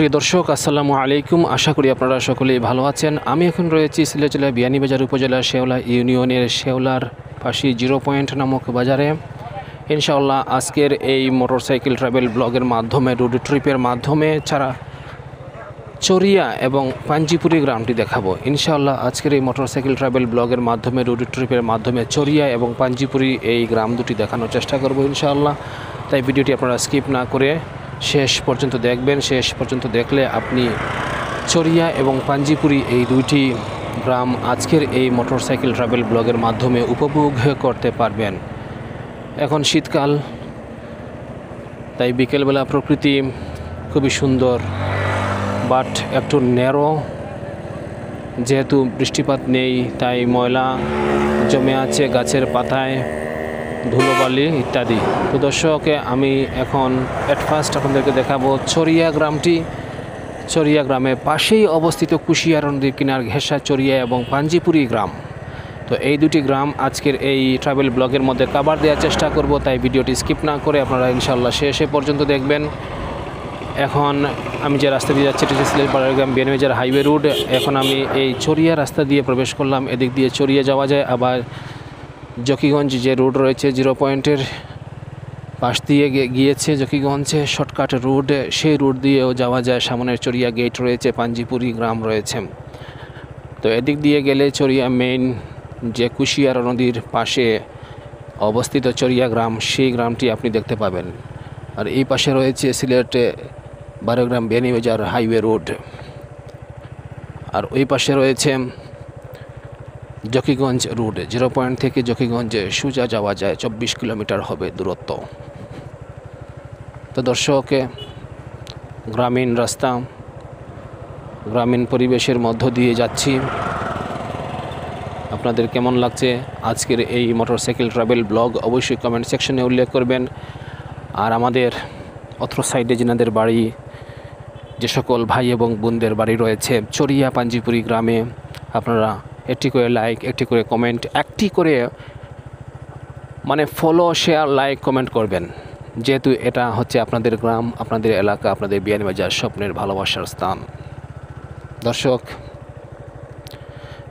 প্রিয় দর্শক আসসালামু আলাইকুম। আশা করি আপনারা সকলেই ভালো আছেন। আমি এখন রয়েছি সিলেট জেলার বিয়ানীবাজার উপজেলার শেওলা ইউনিয়নের শেওলার পাশে 0 পয়েন্ট নামক বাজারে। ইনশাআল্লাহ আজকের এই মোটরসাইকেল ট্রাভেল ব্লগের মাধ্যমে রোড ট্রিপের মাধ্যমে ছাড়া চরিয়া এবং পাঞ্জিপুরি গ্রামটি দেখাবো। ইনশাআল্লাহ আজকের এই মোটরসাইকেল ট্রাভেল ব্লগের মাধ্যমে রোড ট্রিপের মাধ্যমে চরিয়া এবং পাঞ্জিপুরি এই গ্রাম দুটি দেখানোর চেষ্টা করব ইনশাআল্লাহ। তাই ভিডিওটি আপনারা স্কিপ না করে শেষ পর্যন্ত দেখবেন। শেষ পর্যন্ত দেখলে আপনি চরিয়া এবং পাঞ্জিপুরি এই দুইটি গ্রাম আজকের এই মোটরসাইকেল ট্রাভেল ব্লগের মাধ্যমে উপভোগ করতে পারবেন। এখন শীতকাল, তাই বিকেলবেলা প্রকৃতি খুবই সুন্দর, বাট একটু ন্যারো। যেহেতু বৃষ্টিপাত নেই তাই ময়লা জমে আছে গাছের পাতায়, ধুলোবালি ইত্যাদি। তো দর্শকে আমি এখন ফার্স্ট আপনাদেরকে দেখাবো চরিয়া গ্রামটি। চরিয়া গ্রামের পাশেই অবস্থিত কুশিয়ারা নদীর কিনার ঘেঁষা চরিয়া এবং পাঞ্জিপুরি গ্রাম। তো এই দুটি গ্রাম আজকের এই ট্রাভেল ব্লগের মধ্যে কভার দেওয়ার চেষ্টা করব, তাই ভিডিওটি স্কিপ না করে আপনারা ইনশাআল্লাহ শেষে পর্যন্ত দেখবেন। এখন আমি যে রাস্তা দিয়ে যাচ্ছি এটি হচ্ছে সিলেট বাড়ারগ্রাম বিয়ানীবাজার হাইওয়ে রোড। এখন আমি এই চরিয়া রাস্তা দিয়ে প্রবেশ করলাম। এদিক দিয়ে চরিয়া যাওয়া যায়, আবার জকিগঞ্জ যে রোড রয়েছে 0 পয়েন্টের পাশ দিয়ে গিয়েছে জকিগঞ্জে শর্টকাট রোড, সেই রোড দিয়েও যাওয়া যায়। সামনের চরিয়া গেট রয়েছে, পাঞ্জিপুরি গ্রাম রয়েছে। তো এদিক দিয়ে গেলে চরিয়া মেইন যে কুশিয়ারা নদীর পাশে অবস্থিত চরিয়া গ্রাম, সেই গ্রামটি আপনি দেখতে পাবেন। আর এই পাশে রয়েছে সিলেট বাড়ারগ্রাম বিয়ানীবাজার হাইওয়ে রোড, আর ওই পাশে রয়েছে জকিগঞ্জ রোড। 0 পয়েন্ট থেকে জকিগঞ্জে সোজা যাওয়া যায়, 24 কিলোমিটার হবে দূরত্ব। তো দর্শকে গ্রামীণ রাস্তা, গ্রামীণ পরিবেশের মধ্য দিয়ে যাচ্ছি। আপনাদের কেমন লাগছে আজকের এই মোটরসাইকেল ট্রাভেল ব্লগ অবশ্যই কমেন্ট সেকশনে উল্লেখ করবেন। আর আমাদের অত্র সাইডে যেনাদের বাড়ি, যে সকল ভাই এবং বোনদের বাড়ি রয়েছে চরিয়া পাঞ্জিপুরি গ্রামে, আপনারা একটি করে লাইক, একটি করে কমেন্ট, একটি করে ফলো, শেয়ার, লাইক, কমেন্ট করবেন। যেহেতু এটা হচ্ছে আপনাদের গ্রাম, আপনাদের এলাকা, আপনাদের বিয়ানীবাজার স্বপ্নের ভালোবাসার স্থান। দর্শক,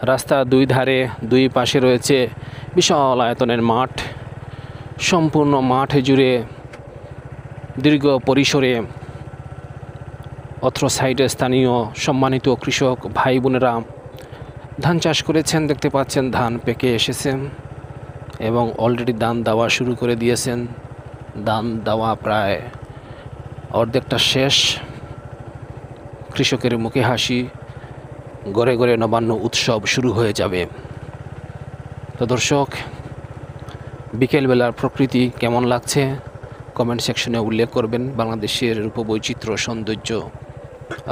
রাস্তার দুই ধারে দুই পাশে রয়েছে বিশাল আয়তনের মাঠ। সম্পূর্ণ মাঠ জুড়ে দীর্ঘ পরিসরে অত্র সাইডে স্থানীয় সম্মানিত কৃষক ভাই বোনেরা ধান চাষ করেছেন। দেখতে পাচ্ছেন ধান পেকে এসেছে এবং অলরেডি দান দেওয়া শুরু করে দিয়েছেন। দান দেওয়া প্রায় অর্ধেকটা শেষ। কৃষকের মুখে হাসি, ঘরে ঘরে নবান্ন উৎসব শুরু হয়ে যাবে। তো দর্শক, বিকেলবেলার প্রকৃতি কেমন লাগছে কমেন্ট সেকশনে উল্লেখ করবেন। বাংলাদেশের রূপবৈচিত্র্য সৌন্দর্য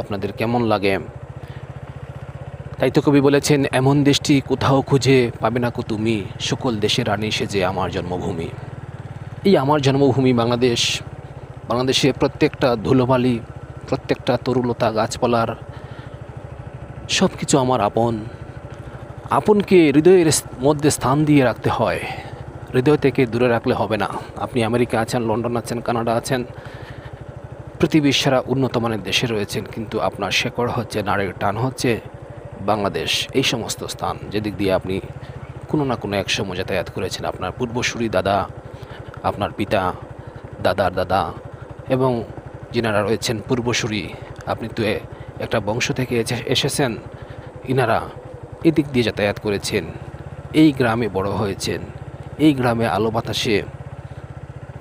আপনাদের কেমন লাগে? তাই তো কবি বলেছেন, এমন দেশটি কোথাও খুঁজে পাবে না কো তুমি, সকল দেশের রানী সেজে আমার জন্মভূমি। এই আমার জন্মভূমি বাংলাদেশ। বাংলাদেশে প্রত্যেকটা ধুলোবালি, প্রত্যেকটা তরুলতা, গাছপালার সব কিছু আমার আপন। আপনকে হৃদয়ের মধ্যে স্থান দিয়ে রাখতে হয়, হৃদয় থেকে দূরে রাখলে হবে না। আপনি আমেরিকা আছেন, লন্ডন আছেন, কানাডা আছেন, পৃথিবীর সেরা উন্নত মানের দেশে রয়েছেন, কিন্তু আপনার শেকড় হচ্ছে, নাড়ের টান হচ্ছে বাংলাদেশ। এই সমস্ত স্থান যেদিক দিয়ে আপনি কোনো না কোনো এক সময় যাতায়াত করেছেন, আপনার পূর্বসূরি দাদা, আপনার পিতা, দাদার দাদা এবং যিনারা রয়েছেন পূর্বসূরি, আপনি তো একটা বংশ থেকে এসেছেন, ইনারা এদিক দিয়ে যাতায়াত করেছেন, এই গ্রামে বড় হয়েছেন, এই গ্রামে আলো বাতাসে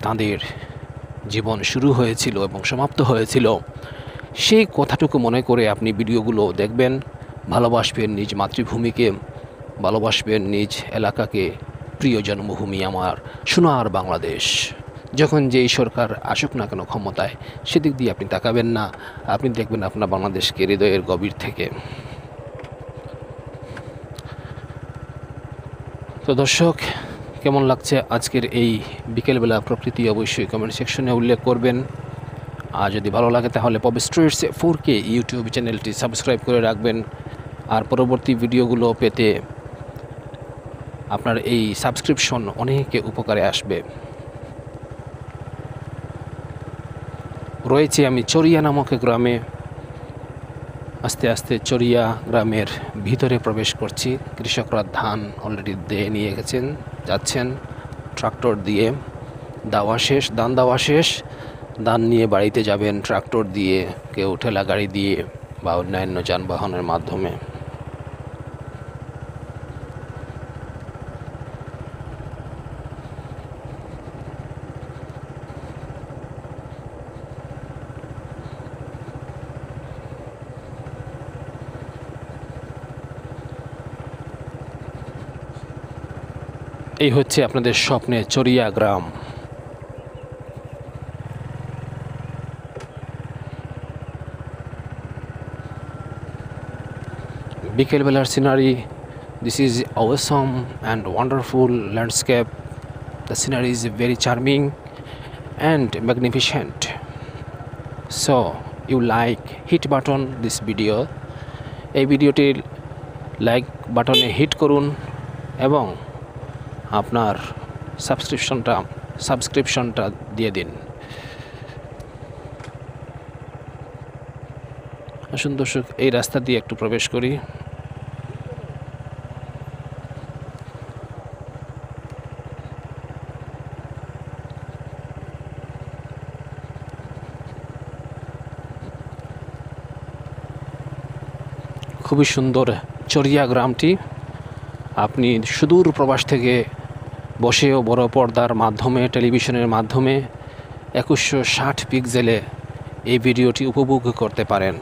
তাঁদের জীবন শুরু হয়েছিল এবং সমাপ্ত হয়েছিল। সেই কথাটুকু মনে করে আপনি ভিডিওগুলো দেখবেন, ভালোবাসবেন নিজ মাতৃভূমিকে, ভালোবাসবেন নিজ এলাকাকে। প্রিয় জন্মভূমি আমার সোনার বাংলাদেশ। যখন যেই সরকার আসুক না কেন ক্ষমতায়, সেদিক দিয়ে আপনি তাকাবেন না, আপনি দেখবেন আপনার বাংলাদেশকে হৃদয়ের গভীর থেকে। তো দর্শক, কেমন লাগছে আজকের এই বিকেলবেলা প্রকৃতি অবশ্যই কমেন্ট সেকশনে উল্লেখ করবেন। আর যদি ভালো লাগে তাহলে পপ স্ট্রিটস 4K ইউটিউব চ্যানেলটি সাবস্ক্রাইব করে রাখবেন। আর পরবর্তী ভিডিওগুলো পেতে আপনার এই সাবস্ক্রিপশন অনেকে উপকারে আসবে। রয়েছে আমি চরিয়া নামক গ্রামে, আস্তে আস্তে চরিয়া গ্রামের ভিতরে প্রবেশ করছি। কৃষকরা ধান অলরেডি দিয়ে নিয়ে গেছেন, যাচ্ছেন ট্রাক্টর দিয়ে। ধান দেওয়া শেষ। ধান নিয়ে বাড়িতে যাবেন ট্রাক্টর দিয়ে, কেউ ঠেলা গাড়ি দিয়ে বা অন্যান্য যানবাহনের মাধ্যমে। এই হচ্ছে আপনাদের স্বপ্নের চরিয়া গ্রাম। বিকেলবেলার scenery. This is awesome and wonderful landscape. The scenery is very charming and magnificent. So you like, hit button this video. এই ভিডিওটির লাইক বাটনে হিট করুন এবং আপনার সাবস্ক্রিপশনটা দিয়ে দিন। আসুন দর্শক, এই রাস্তা দিয়ে একটু প্রবেশ করি। খুবই সুন্দর চরিয়া গ্রামটি। আপনি সুদূর প্রবাস থেকে বসেও বড় পর্দার মাধ্যমে, টেলিভিশনের মাধ্যমে 2160 পিক্সেলে এই ভিডিওটি উপভোগ করতে পারেন।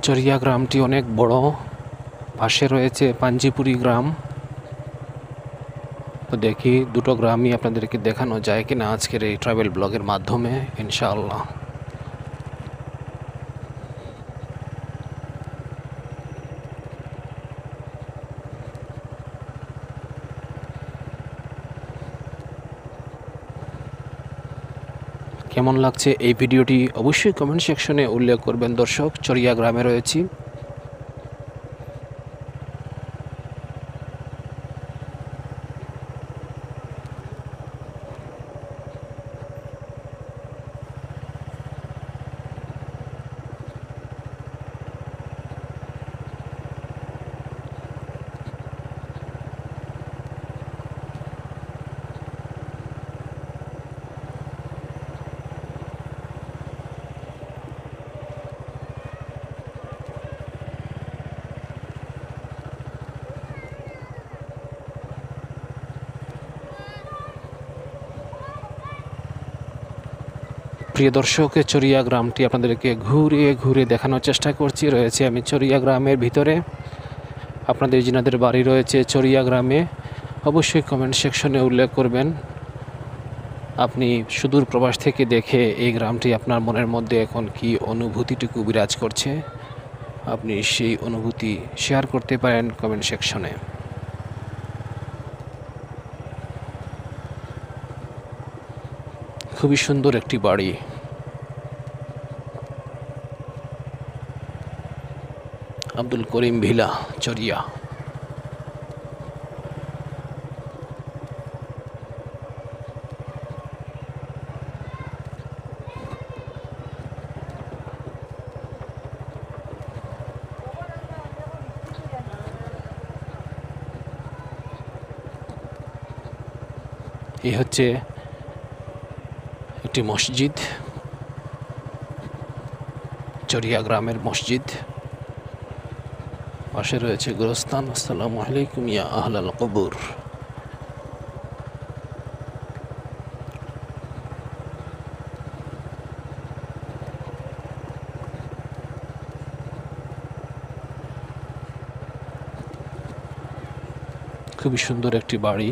চরিয়া গ্রামটি অনেক বড়। পাশে রয়েছে পাঞ্জিপুরি গ্রাম। তো দেখি দুটো গ্রামই আপনাদেরকে দেখানো যায় কিনা আজকের এই ট্রাভেল ব্লগের মাধ্যমে, ইনশাআল্লাহ। কেমন লাগছে এই ভিডিওটি অবশ্যই কমেন্ট সেকশনে উল্লেখ করবেন দর্শক। চরিয়া গ্রামে রয়েছি। প্রিয় দর্শক, চরিয়া গ্রামটি আপনাদেরকে ঘুরে ঘুরে দেখানোর চেষ্টা করছি। রয়েছে আমি চরিয়া গ্রামের ভিতরে। আপনাদের যিনাদের বাড়ি রয়েছে চরিয়া গ্রামে, অবশ্যই কমেন্ট সেকশনে উল্লেখ করবেন। আপনি সুদূর প্রবাস থেকে দেখে এই গ্রামটি আপনার মনের মধ্যে এখন কি অনুভূতিটুকু বিরাজ করছে, আপনি সেই অনুভূতি শেয়ার করতে পারেন কমেন্ট সেকশনে। খুবই সুন্দর একটি বাড়ি। আব্দুল করিম ভিলা, চরিয়া। এই হচ্ছে একটি মসজিদ, চরিয়া গ্রামের মসজিদ। পাশে রয়েছে গোরস্থান। আসসালামু আলাইকুম ইয়া আহলাল কবর। খুবই সুন্দর একটি বাড়ি,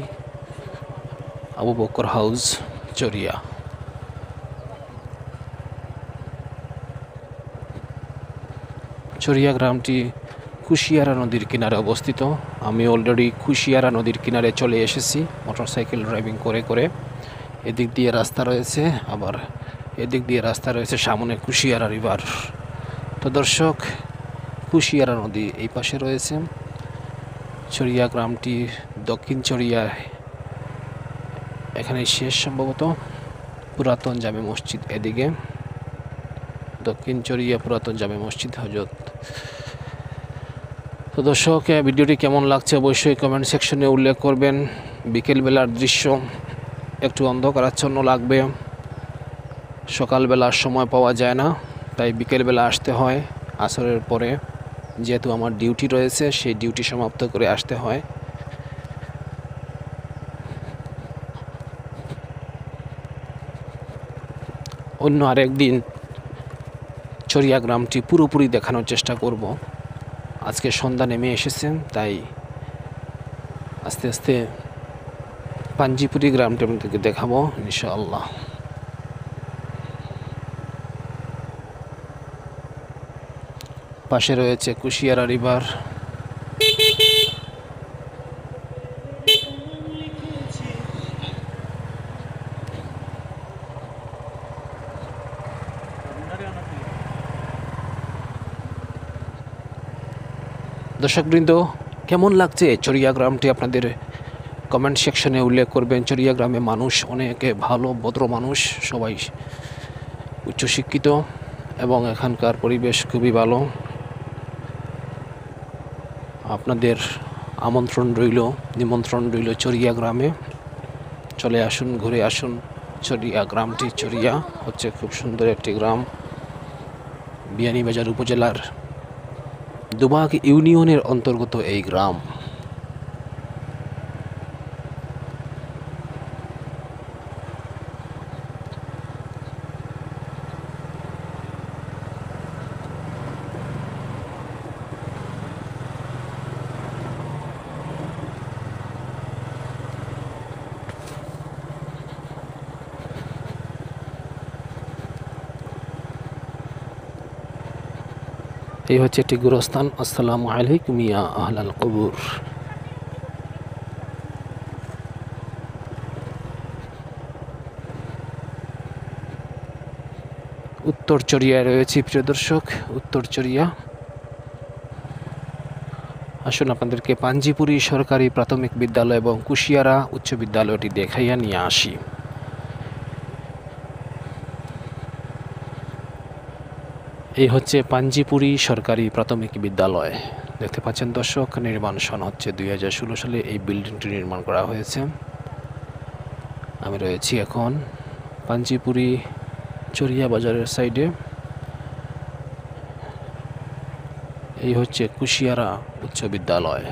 আবু বকর হাউস, চরিয়া। চরিয়া গ্রামটি কুশিয়ারা নদীর কিনারে অবস্থিত। আমি অলরেডি কুশিয়ারা নদীর কিনারে চলে এসেছি মোটরসাইকেল ড্রাইভিং করে করে। এদিক দিয়ে রাস্তা রয়েছে, আবার এদিক দিয়ে রাস্তা রয়েছে, সামনে কুশিয়ারা রিভার। তো দর্শক, কুশিয়ারা নদী এই পাশে রয়েছে। চরিয়া গ্রামটি দক্ষিণ চরিয়া, এখানে শেষ সম্ভবত। পুরাতন জামে মসজিদ এদিকে, দক্ষিণ চরিয়া পুরাতন জামে মসজিদ হজরত। তো দর্শক, ভিডিওটি কেমন লাগছে অবশ্যই কমেন্ট সেকশনে উল্লেখ করবেন। বিকেলবেলার দৃশ্য একটু অন্ধকারাচ্ছন্ন লাগবে, সকালবেলার সময় পাওয়া যায় না, তাই বিকেলবেলা আসতে হয় আসরের পরে। যেহেতু আমার ডিউটি রয়েছে, সেই ডিউটি সমাপ্ত করে আসতে হয়। অন্য আরেক দিন চরিয়া গ্রামটি পুরোপুরি দেখানোর চেষ্টা করব। আজকে সন্ধ্যা নেমে এসেছে, তাই আস্তে আস্তে পাঞ্জিপুরি গ্রামটি আপনাদেরকে দেখাবো ইনশাআল্লাহ। পাশে রয়েছে কুশিয়ারা রিভার। দর্শকবৃন্দ, কেমন লাগছে চরিয়া গ্রামটি আপনাদের কমেন্ট সেকশনে উল্লেখ করবেন। চরিয়া গ্রামে মানুষ অনেকে ভালো, ভদ্র মানুষ, সবাই উচ্চশিক্ষিত এবং এখানকার পরিবেশ খুবই ভালো। আপনাদের নিমন্ত্রণ রইল চরিয়া গ্রামে। চলে আসুন, ঘুরে আসুন। চরিয়া গ্রামটি, চরিয়া হচ্ছে খুব সুন্দর একটি গ্রাম। বিয়ানীবাজার উপজেলার দুবাগ ইউনিয়নের অন্তর্গত এই গ্রাম। এই হচ্ছে একটি গোরস্থান। আসসালামু আলাইকুম ইয়া আহলাল কবুর। উত্তর চরিয়ায় রয়েছে প্রিয় দর্শক, উত্তর চরিয়া। আসুন আপনাদেরকে পাঞ্জিপুরি সরকারি প্রাথমিক বিদ্যালয় এবং কুশিয়ারা উচ্চ বিদ্যালয়টি দেখাইয়া নিয়ে আসি। এই হচ্ছে পাঞ্জিপুরি সরকারি প্রাথমিক বিদ্যালয়। দেখতে পাচ্ছেন দর্শক, নির্মাণ সন হচ্ছে 2016 সালে এই বিল্ডিংটি নির্মাণ করা হয়েছে। আমি রয়েছি এখন পাঞ্জিপুরি চরিয়া বাজারের সাইডে। এই হচ্ছে কুশিয়ারা উচ্চ বিদ্যালয়।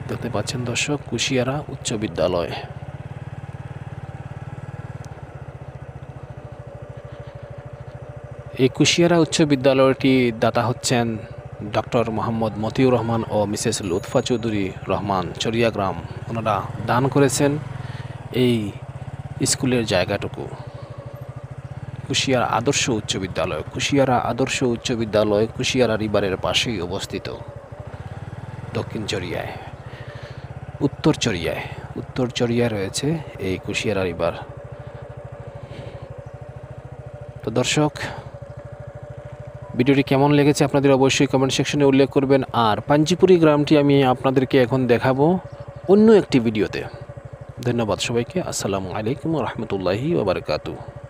দেখতে পাচ্ছেন দর্শক, কুশিয়ারা উচ্চ বিদ্যালয়। এই কুশিয়ারা উচ্চ বিদ্যালয়টি দাতা হচ্ছেন ডক্টর মোহাম্মদ মতিউর রহমান ও মিসেস লুৎফা চৌধুরী রহমান চরিয়া গ্রাম। ওনারা দান করেছেন এই স্কুলের জায়গাটুকু। কুশিয়ারা আদর্শ উচ্চ বিদ্যালয়, কুশিয়ারা আদর্শ উচ্চ বিদ্যালয় কুশিয়ারা রিভারের পাশেই অবস্থিত, দক্ষিণ চরিয়ায়। উত্তর চরিয়ায় রয়েছে এই কুশিয়ারা রিভার। তো দর্শক, ভিডিওটি কেমন লেগেছে আপনাদের অবশ্যই কমেন্ট সেকশনে উল্লেখ করবেন। আর পাঞ্জিপুরি গ্রামটি আমি আপনাদেরকে এখন দেখাবো অন্য একটি ভিডিওতে। ধন্যবাদ সবাইকে। আসসালামু আলাইকুম ওয়া রাহমাতুল্লাহি ওয়া বারাকাতুহু।